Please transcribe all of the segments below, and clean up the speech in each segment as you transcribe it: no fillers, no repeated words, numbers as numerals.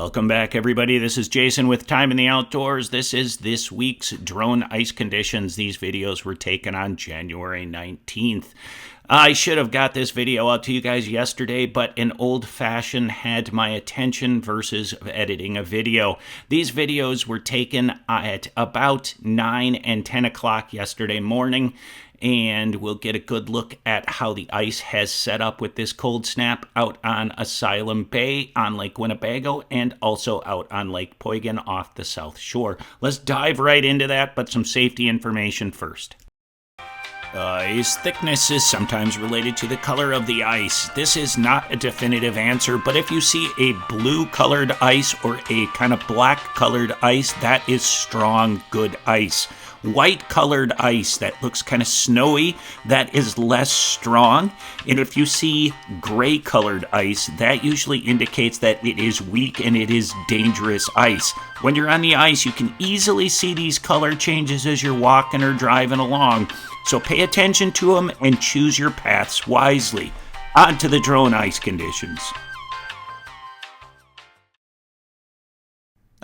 Welcome back, everybody. This is Jason with Time in the Outdoors. This is this week's drone ice conditions. These videos were taken on January 19th. I should have got this video out to you guys yesterday, but an old-fashioned had my attention versus editing a video. These videos were taken at about 9 and 10 o'clock yesterday morning, and we'll get a good look at how the ice has set up with this cold snap out on Asylum Bay on Lake Winnebago and also out on Lake Poygan off the south shore. Let's dive right into that, but some safety information first. Ice thickness is sometimes related to the color of the ice. This is not a definitive answer, but if you see a blue-colored ice or a kind of black-colored ice, that is strong, good ice. White-colored ice that looks kind of snowy, that is less strong. And if you see gray-colored ice, that usually indicates that it is weak and it is dangerous ice. When you're on the ice, you can easily see these color changes as you're walking or driving along. So pay attention to them and choose your paths wisely. On to the drone ice conditions.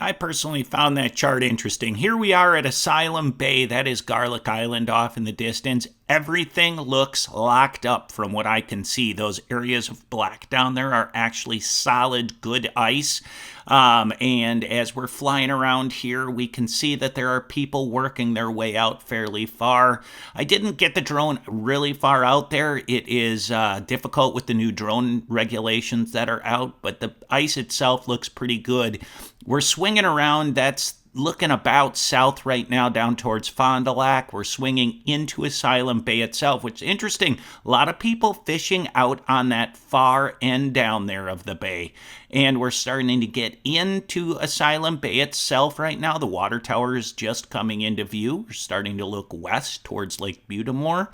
I personally found that chart interesting. Here we are at Asylum Bay, that is Garlic Island off in the distance. Everything looks locked up from what I can see. Those areas of black down there are actually solid, good ice. And as we're flying around here, we can see that there are people working their way out fairly far. I didn't get the drone really far out there. It is difficult with the new drone regulations that are out, but the ice itself looks pretty good. We're swinging around. That's looking about south right now down towards Fond du Lac. We're swinging into Asylum Bay itself, which is interesting. A lot of people fishing out on that far end down there of the bay. And we're starting to get into Asylum Bay itself right now. The water tower is just coming into view. We're starting to look west towards Lake Butamore.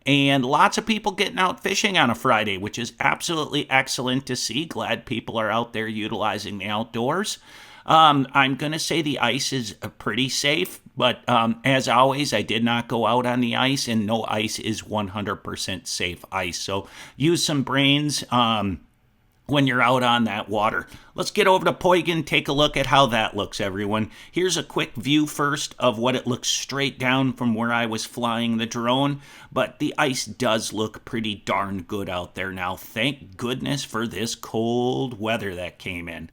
And lots of people getting out fishing on a Friday, which is absolutely excellent to see. Glad people are out there utilizing the outdoors. I'm going to say the ice is pretty safe, but as always, I did not go out on the ice, and no ice is 100% safe ice. So use some brains when you're out on that water. Let's get over to Poygan, take a look at how that looks, everyone. Here's a quick view first of what it looks straight down from where I was flying the drone, but the ice does look pretty darn good out there now. Thank goodness for this cold weather that came in.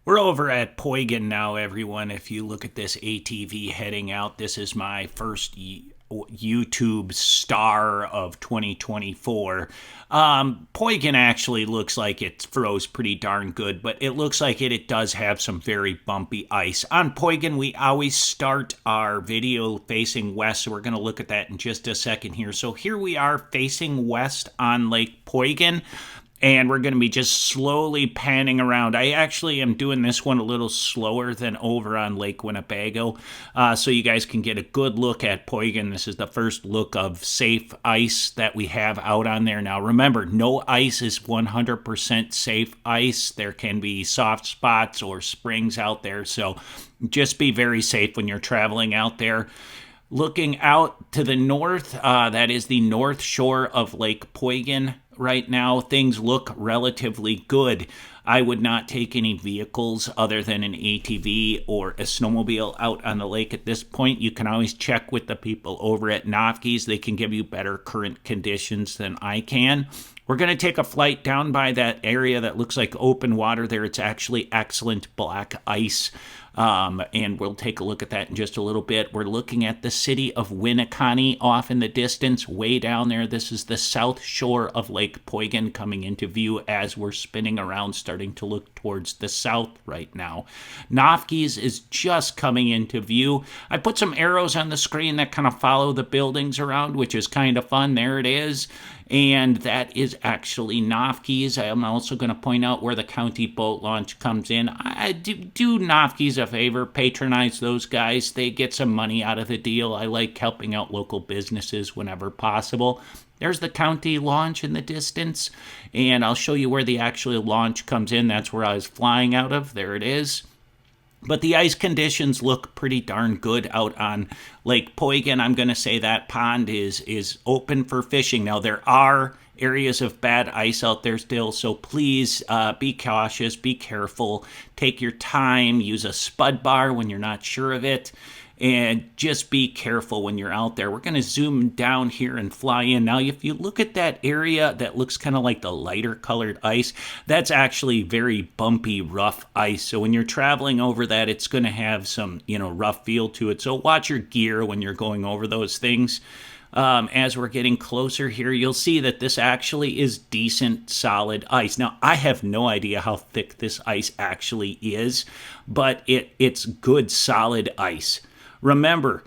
We're over at Poygan now, everyone. If you look at this ATV heading out, this is my first YouTube star of 2024. Poygan actually looks like it froze pretty darn good, but it looks like it does have some very bumpy ice. On Poygan, we always start our video facing west, so we're going to look at that in just a second here. So here we are facing west on Lake Poygan. And we're going to be just slowly panning around. I actually am doing this one a little slower than over on Lake Winnebago, so you guys can get a good look at Poygan. This is the first look of safe ice that we have out on there. Now, remember, no ice is 100% safe ice. There can be soft spots or springs out there, so just be very safe when you're traveling out there. Looking out to the north, that is the north shore of Lake Poygan. Right now, things look relatively good. I would not take any vehicles other than an ATV or a snowmobile out on the lake at this point. You can always check with the people over at Nofke's. They can give you better current conditions than I can. We're going to take a flight down by that area that looks like open water there. It's actually excellent black ice. And we'll take a look at that in just a little bit. We're looking at the city of Winnebago off in the distance, way down there. This is the south shore of Lake Poygan coming into view as we're spinning around, starting to look towards the south right now. Nofke's is just coming into view. I put some arrows on the screen that kind of follow the buildings around, which is kind of fun. There it is. And that is actually Nofke's. I am also going to point out where the county boat launch comes in. I do Nofke's a favor, patronize those guys. They get some money out of the deal. I like helping out local businesses whenever possible. There's the county launch in the distance, and I'll show you where the actual launch comes in. That's where I was flying out of. There it is. But the ice conditions look pretty darn good out on Lake Poygan. I'm going to say that pond is open for fishing. Now, there are areas of bad ice out there still, so please be cautious, be careful, take your time, use a spud bar when you're not sure of it, and just be careful when you're out there. We're going to zoom down here and fly in. Now, if you look at that area that looks kind of like the lighter colored ice, that's actually very bumpy, rough ice. So when you're traveling over that, it's going to have some, rough feel to it. So watch your gear when you're going over those things. As we're getting closer here, you'll see that this actually is decent, solid ice. Now, I have no idea how thick this ice actually is, but it's good, solid ice. Remember,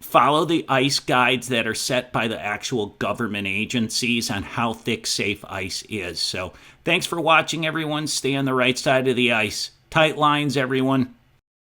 follow the ice guides that are set by the actual government agencies on how thick safe ice is. So thanks for watching, everyone. Stay on the right side of the ice. Tight lines, everyone.